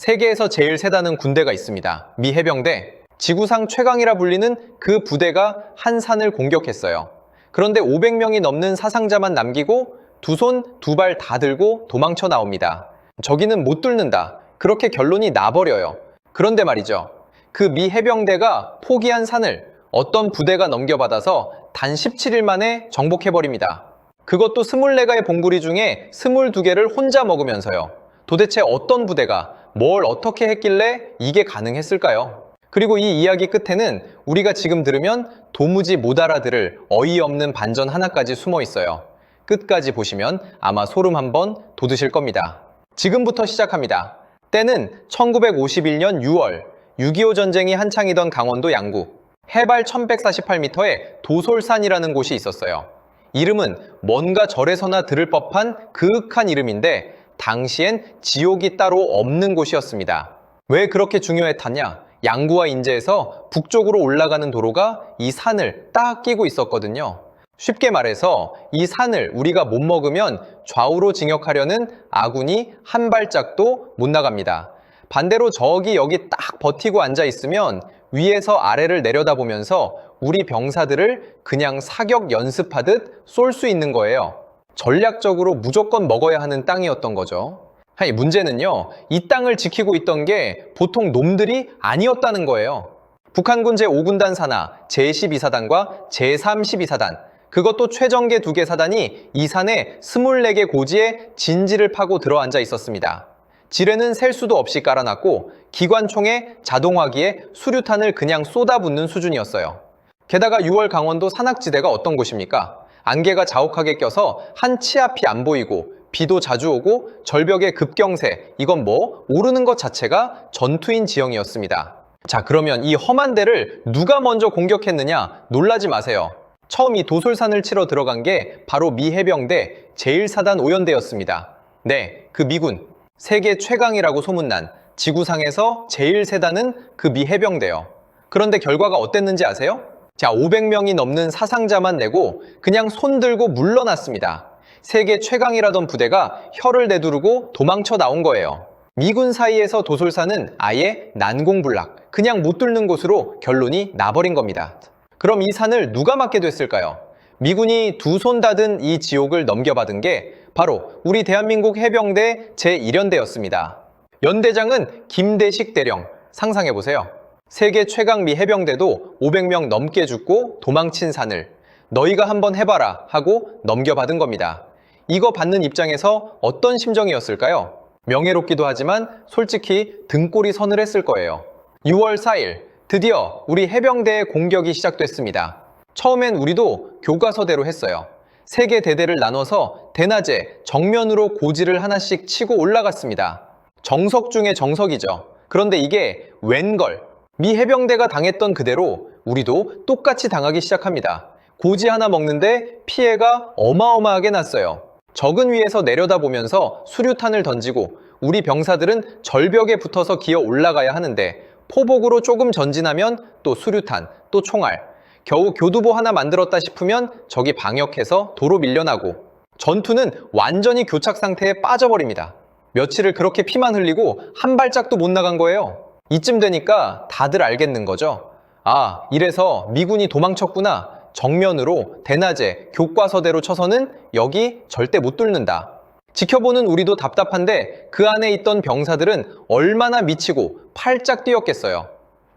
세계에서 제일 세다는 군대가 있습니다. 미 해병대. 지구상 최강이라 불리는 그 부대가 한 산을 공격했어요. 그런데 500명이 넘는 사상자만 남기고 두 손, 두 발 다 들고 도망쳐 나옵니다. 저기는 못 뚫는다. 그렇게 결론이 나버려요. 그런데 말이죠. 그 미 해병대가 포기한 산을 어떤 부대가 넘겨받아서 단 17일 만에 정복해버립니다. 그것도 24가의 봉구리 중에 22개를 혼자 먹으면서요. 도대체 어떤 부대가 뭘 어떻게 했길래 이게 가능했을까요? 그리고 이 이야기 끝에는 우리가 지금 들으면 도무지 못 알아들을 어이없는 반전 하나까지 숨어 있어요. 끝까지 보시면 아마 소름 한번 돋으실 겁니다. 지금부터 시작합니다. 때는 1951년 6월 6.25 전쟁이 한창이던 강원도 양구. 해발 1148m의 도솔산이라는 곳이 있었어요. 이름은 뭔가 절에서나 들을 법한 그윽한 이름인데 당시엔 지옥이 따로 없는 곳이었습니다. 왜 그렇게 중요했느냐? 양구와 인제에서 북쪽으로 올라가는 도로가 이 산을 딱 끼고 있었거든요. 쉽게 말해서 이 산을 우리가 못 먹으면 좌우로 진격하려는 아군이 한 발짝도 못 나갑니다. 반대로 저기 여기 딱 버티고 앉아 있으면 위에서 아래를 내려다보면서 우리 병사들을 그냥 사격 연습하듯 쏠 수 있는 거예요. 전략적으로 무조건 먹어야 하는 땅이었던 거죠. 아니, 문제는요, 이 땅을 지키고 있던 게 보통 놈들이 아니었다는 거예요. 북한군 제5군단 산하 제12사단과 제312사단, 그것도 최정계 2개 사단이 이 산에 24개 고지에 진지를 파고 들어앉아 있었습니다. 지뢰는 셀 수도 없이 깔아놨고 기관총에 자동화기에 수류탄을 그냥 쏟아붓는 수준이었어요. 게다가 6월 강원도 산악지대가 어떤 곳입니까? 안개가 자욱하게 껴서 한 치 앞이 안 보이고 비도 자주 오고 절벽의 급경세, 이건 뭐 오르는 것 자체가 전투인 지형이었습니다. 자, 그러면 이 험한 데를 누가 먼저 공격했느냐? 놀라지 마세요. 처음 이 도솔산을 치러 들어간 게 바로 미 해병대 제1사단 오연대였습니다. 네, 그 미군, 세계 최강이라고 소문난 지구상에서 제일 세다는 그 미 해병대요. 그런데 결과가 어땠는지 아세요? 자, 500명이 넘는 사상자만 내고 그냥 손 들고 물러났습니다. 세계 최강이라던 부대가 혀를 내두르고 도망쳐 나온 거예요. 미군 사이에서 도솔산은 아예 난공불락, 그냥 못 뚫는 곳으로 결론이 나버린 겁니다. 그럼 이 산을 누가 맡게 됐을까요? 미군이 두 손 다 든 이 지옥을 넘겨받은 게 바로 우리 대한민국 해병대 제1연대였습니다. 연대장은 김대식 대령, 상상해보세요. 세계 최강 미 해병대도 500명 넘게 죽고 도망친 산을 너희가 한번 해봐라 하고 넘겨받은 겁니다. 이거 받는 입장에서 어떤 심정이었을까요? 명예롭기도 하지만 솔직히 등골이 서늘했을 거예요. 6월 4일 드디어 우리 해병대의 공격이 시작됐습니다. 처음엔 우리도 교과서대로 했어요. 3개 대대를 나눠서 대낮에 정면으로 고지를 하나씩 치고 올라갔습니다. 정석 중에 정석이죠. 그런데 이게 웬걸, 미 해병대가 당했던 그대로 우리도 똑같이 당하기 시작합니다. 고지 하나 먹는데 피해가 어마어마하게 났어요. 적은 위에서 내려다보면서 수류탄을 던지고 우리 병사들은 절벽에 붙어서 기어 올라가야 하는데 포복으로 조금 전진하면 또 수류탄, 또 총알, 겨우 교두보 하나 만들었다 싶으면 적이 방역해서 도로 밀려나고 전투는 완전히 교착 상태에 빠져버립니다. 며칠을 그렇게 피만 흘리고 한 발짝도 못 나간 거예요. 이쯤 되니까 다들 알겠는 거죠. 아, 이래서 미군이 도망쳤구나. 정면으로 대낮에 교과서대로 쳐서는 여기 절대 못 뚫는다. 지켜보는 우리도 답답한데 그 안에 있던 병사들은 얼마나 미치고 팔짝 뛰었겠어요.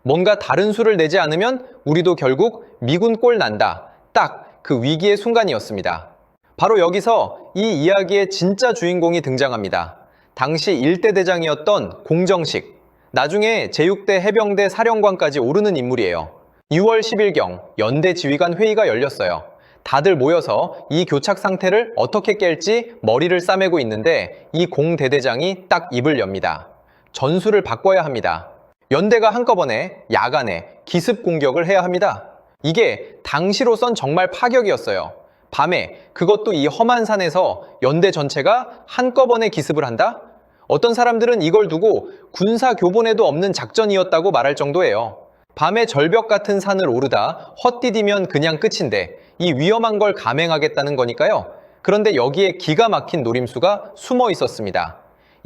뭔가 다른 수를 내지 않으면 우리도 결국 미군 꼴 난다. 딱 그 위기의 순간이었습니다. 바로 여기서 이 이야기의 진짜 주인공이 등장합니다. 당시 1대 대장이었던 공정식. 나중에 제6대 해병대 사령관까지 오르는 인물이에요. 6월 10일경 연대 지휘관 회의가 열렸어요. 다들 모여서 이 교착 상태를 어떻게 깰지 머리를 싸매고 있는데 이 공대대장이 딱 입을 엽니다. 전술을 바꿔야 합니다. 연대가 한꺼번에 야간에 기습 공격을 해야 합니다. 이게 당시로선 정말 파격이었어요. 밤에, 그것도 이 험한 산에서 연대 전체가 한꺼번에 기습을 한다? 어떤 사람들은 이걸 두고 군사 교본에도 없는 작전이었다고 말할 정도예요. 밤에 절벽 같은 산을 오르다 헛디디면 그냥 끝인데 이 위험한 걸 감행하겠다는 거니까요. 그런데 여기에 기가 막힌 노림수가 숨어 있었습니다.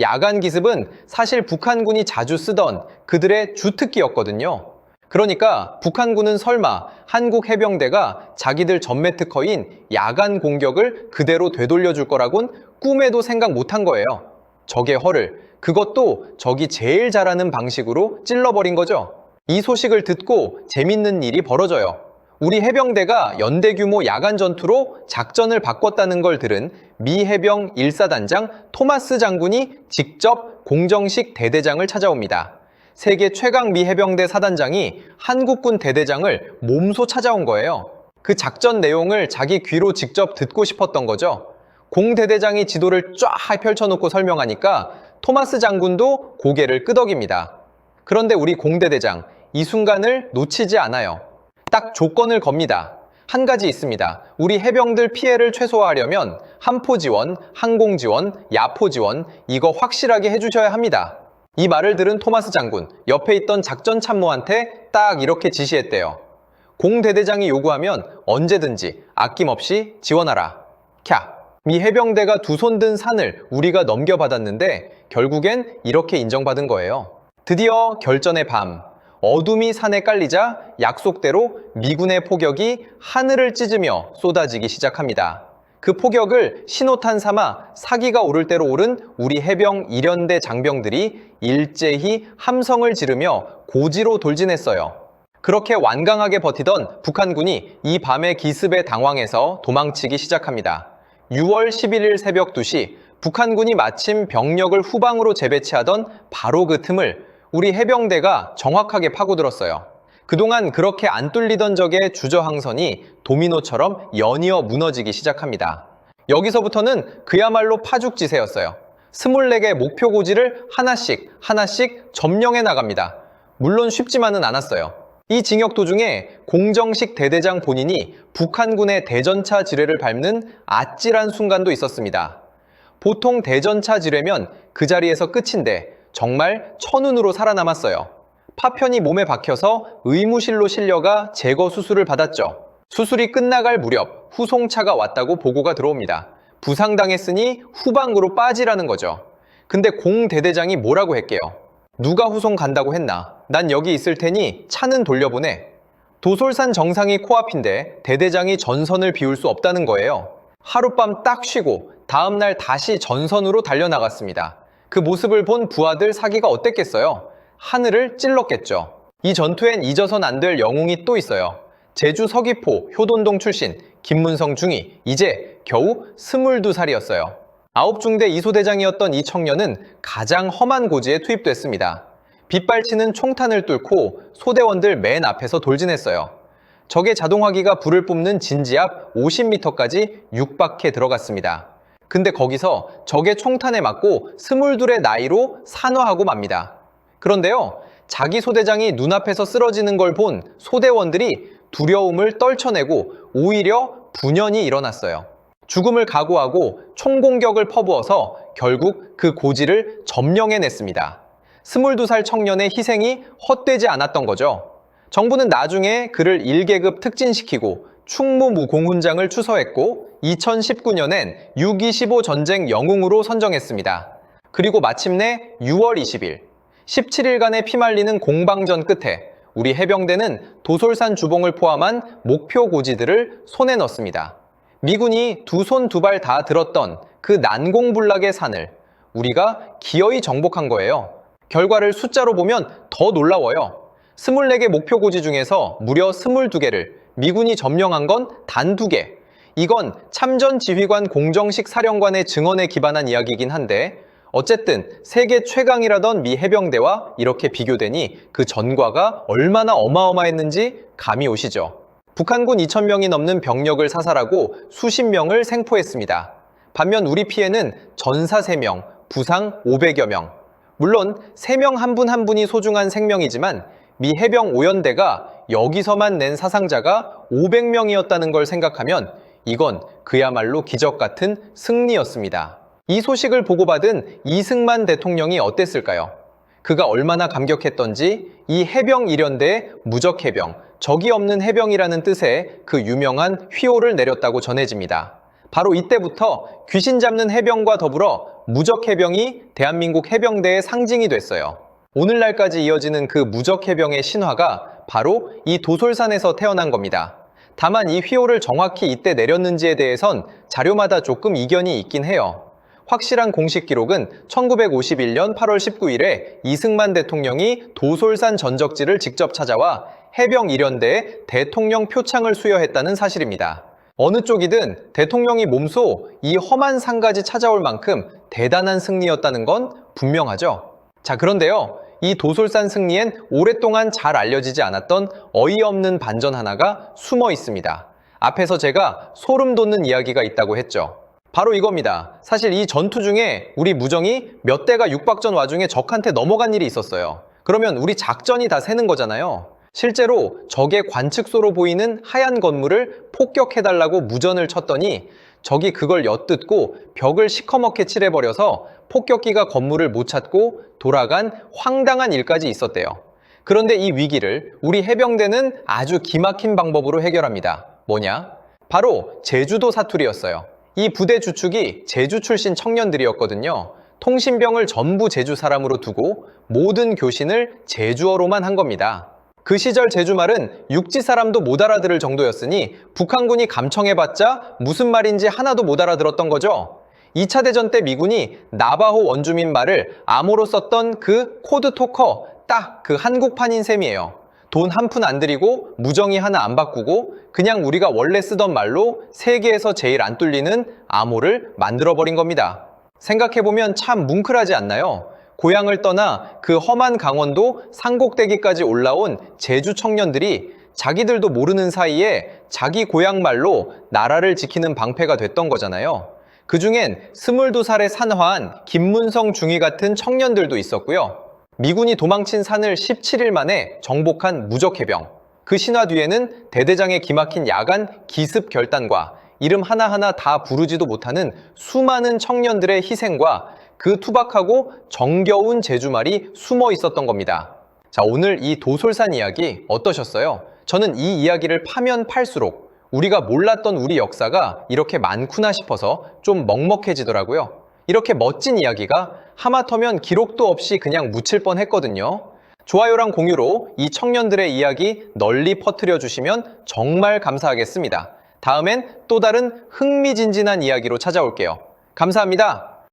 야간 기습은 사실 북한군이 자주 쓰던 그들의 주특기였거든요. 그러니까 북한군은 설마 한국 해병대가 자기들 전매 특허인 야간 공격을 그대로 되돌려줄 거라곤 꿈에도 생각 못한 거예요. 적의 허를, 그것도 적이 제일 잘하는 방식으로 찔러버린 거죠. 이 소식을 듣고 재밌는 일이 벌어져요. 우리 해병대가 연대 규모 야간 전투로 작전을 바꿨다는 걸 들은 미 해병 1사단장 토마스 장군이 직접 공정식 대대장을 찾아옵니다. 세계 최강 미 해병대 사단장이 한국군 대대장을 몸소 찾아온 거예요. 그 작전 내용을 자기 귀로 직접 듣고 싶었던 거죠. 공 대대장이 지도를 쫙 펼쳐놓고 설명하니까 토마스 장군도 고개를 끄덕입니다. 그런데 우리 공 대대장, 이 순간을 놓치지 않아요. 딱 조건을 겁니다. 한 가지 있습니다. 우리 해병들 피해를 최소화하려면 함포 지원, 항공 지원, 야포 지원, 이거 확실하게 해주셔야 합니다. 이 말을 들은 토마스 장군, 옆에 있던 작전 참모한테 딱 이렇게 지시했대요. 공 대대장이 요구하면 언제든지 아낌없이 지원하라. 캬, 미 해병대가 두 손 든 산을 우리가 넘겨받았는데 결국엔 이렇게 인정받은 거예요. 드디어 결전의 밤, 어둠이 산에 깔리자 약속대로 미군의 포격이 하늘을 찢으며 쏟아지기 시작합니다. 그 포격을 신호탄 삼아 사기가 오를 대로 오른 우리 해병 1연대 장병들이 일제히 함성을 지르며 고지로 돌진했어요. 그렇게 완강하게 버티던 북한군이 이 밤의 기습에 당황해서 도망치기 시작합니다. 6월 11일 새벽 2시 북한군이 마침 병력을 후방으로 재배치하던 바로 그 틈을 우리 해병대가 정확하게 파고들었어요. 그동안 그렇게 안 뚫리던 적의 주저항선이 도미노처럼 연이어 무너지기 시작합니다. 여기서부터는 그야말로 파죽지세였어요. 24개 목표 고지를 하나씩 점령해 나갑니다. 물론 쉽지만은 않았어요. 이 징역 도중에 공정식 대대장 본인이 북한군의 대전차 지뢰를 밟는 아찔한 순간도 있었습니다. 보통 대전차 지뢰면 그 자리에서 끝인데 정말 천운으로 살아남았어요. 파편이 몸에 박혀서 의무실로 실려가 제거 수술을 받았죠. 수술이 끝나갈 무렵 후송차가 왔다고 보고가 들어옵니다. 부상당했으니 후방으로 빠지라는 거죠. 근데 공 대대장이 뭐라고 했게요? 누가 후송 간다고 했나? 난 여기 있을 테니 차는 돌려보내. 도솔산 정상이 코앞인데 대대장이 전선을 비울 수 없다는 거예요. 하룻밤 딱 쉬고 다음날 다시 전선으로 달려나갔습니다. 그 모습을 본 부하들 사기가 어땠겠어요? 하늘을 찔렀겠죠. 이 전투엔 잊어선 안 될 영웅이 또 있어요. 제주 서귀포 효돈동 출신 김문성 중위, 이제 겨우 22살이었어요. 9중대 이소대장이었던 이 청년은 가장 험한 고지에 투입됐습니다. 빗발치는 총탄을 뚫고 소대원들 맨 앞에서 돌진했어요. 적의 자동화기가 불을 뿜는 진지 앞 50m까지 육박해 들어갔습니다. 근데 거기서 적의 총탄에 맞고 22의 나이로 산화하고 맙니다. 그런데요, 자기 소대장이 눈앞에서 쓰러지는 걸 본 소대원들이 두려움을 떨쳐내고 오히려 분연이 일어났어요. 죽음을 각오하고 총공격을 퍼부어서 결국 그 고지를 점령해냈습니다. 22살 청년의 희생이 헛되지 않았던 거죠. 정부는 나중에 그를 1계급 특진시키고 충무무공훈장을 추서했고 2019년엔 6.25 전쟁 영웅으로 선정했습니다. 그리고 마침내 6월 20일, 17일간의 피말리는 공방전 끝에 우리 해병대는 도솔산 주봉을 포함한 목표 고지들을 손에 넣습니다. 미군이 두 손 두 발 다 들었던 그 난공불락의 산을 우리가 기어이 정복한 거예요. 결과를 숫자로 보면 더 놀라워요. 24개 목표 고지 중에서 무려 22개를 미군이 점령한 건 단 2개. 이건 참전 지휘관 공정식 사령관의 증언에 기반한 이야기이긴 한데 어쨌든 세계 최강이라던 미 해병대와 이렇게 비교되니 그 전과가 얼마나 어마어마했는지 감이 오시죠. 북한군 2,000명이 넘는 병력을 사살하고 수십 명을 생포했습니다. 반면 우리 피해는 전사 3명, 부상 500여 명. 물론 3명 한 분 한 분이 소중한 생명이지만 미 해병 5연대가 여기서만 낸 사상자가 500명이었다는 걸 생각하면 이건 그야말로 기적 같은 승리였습니다. 이 소식을 보고받은 이승만 대통령이 어땠을까요? 그가 얼마나 감격했던지 이 해병 1연대의 무적해병, 적이 없는 해병이라는 뜻의 그 유명한 휘호를 내렸다고 전해집니다. 바로 이때부터 귀신 잡는 해병과 더불어 무적 해병이 대한민국 해병대의 상징이 됐어요. 오늘날까지 이어지는 그 무적 해병의 신화가 바로 이 도솔산에서 태어난 겁니다. 다만 이 휘호를 정확히 이때 내렸는지에 대해선 자료마다 조금 이견이 있긴 해요. 확실한 공식 기록은 1951년 8월 19일에 이승만 대통령이 도솔산 전적지를 직접 찾아와 해병 일연대에 대통령 표창을 수여했다는 사실입니다. 어느 쪽이든 대통령이 몸소 이 험한 산까지 찾아올 만큼 대단한 승리였다는 건 분명하죠. 자, 그런데요. 이 도솔산 승리엔 오랫동안 잘 알려지지 않았던 어이없는 반전 하나가 숨어 있습니다. 앞에서 제가 소름 돋는 이야기가 있다고 했죠. 바로 이겁니다. 사실 이 전투 중에 우리 무정이 몇 대가 육박전 와중에 적한테 넘어간 일이 있었어요. 그러면 우리 작전이 다 새는 거잖아요. 실제로 적의 관측소로 보이는 하얀 건물을 폭격해달라고 무전을 쳤더니 적이 그걸 엿듣고 벽을 시커멓게 칠해버려서 폭격기가 건물을 못 찾고 돌아간 황당한 일까지 있었대요. 그런데 이 위기를 우리 해병대는 아주 기막힌 방법으로 해결합니다. 뭐냐? 바로 제주도 사투리였어요. 이 부대 주축이 제주 출신 청년들이었거든요. 통신병을 전부 제주 사람으로 두고 모든 교신을 제주어로만 한 겁니다. 그 시절 제주말은 육지 사람도 못 알아들을 정도였으니 북한군이 감청해봤자 무슨 말인지 하나도 못 알아들었던 거죠. 2차 대전 때 미군이 나바호 원주민 말을 암호로 썼던 그 코드 토커, 딱 그 한국판인 셈이에요. 돈 한 푼 안 들이고 무정이 하나 안 바꾸고 그냥 우리가 원래 쓰던 말로 세계에서 제일 안 뚫리는 암호를 만들어버린 겁니다. 생각해보면 참 뭉클하지 않나요? 고향을 떠나 그 험한 강원도 산꼭대기까지 올라온 제주 청년들이 자기들도 모르는 사이에 자기 고향 말로 나라를 지키는 방패가 됐던 거잖아요. 그중엔 22살의 산화한 김문성 중위 같은 청년들도 있었고요. 미군이 도망친 산을 17일 만에 정복한 무적해병. 그 신화 뒤에는 대대장의 기막힌 야간 기습 결단과 이름 하나하나 다 부르지도 못하는 수많은 청년들의 희생과 그 투박하고 정겨운 제주말이 숨어 있었던 겁니다. 자, 오늘 이 도솔산 이야기 어떠셨어요? 저는 이 이야기를 파면 팔수록 우리가 몰랐던 우리 역사가 이렇게 많구나 싶어서 좀 먹먹해지더라고요. 이렇게 멋진 이야기가 하마터면 기록도 없이 그냥 묻힐 뻔했거든요. 좋아요랑 공유로 이 청년들의 이야기 널리 퍼뜨려 주시면 정말 감사하겠습니다. 다음엔 또 다른 흥미진진한 이야기로 찾아올게요. 감사합니다.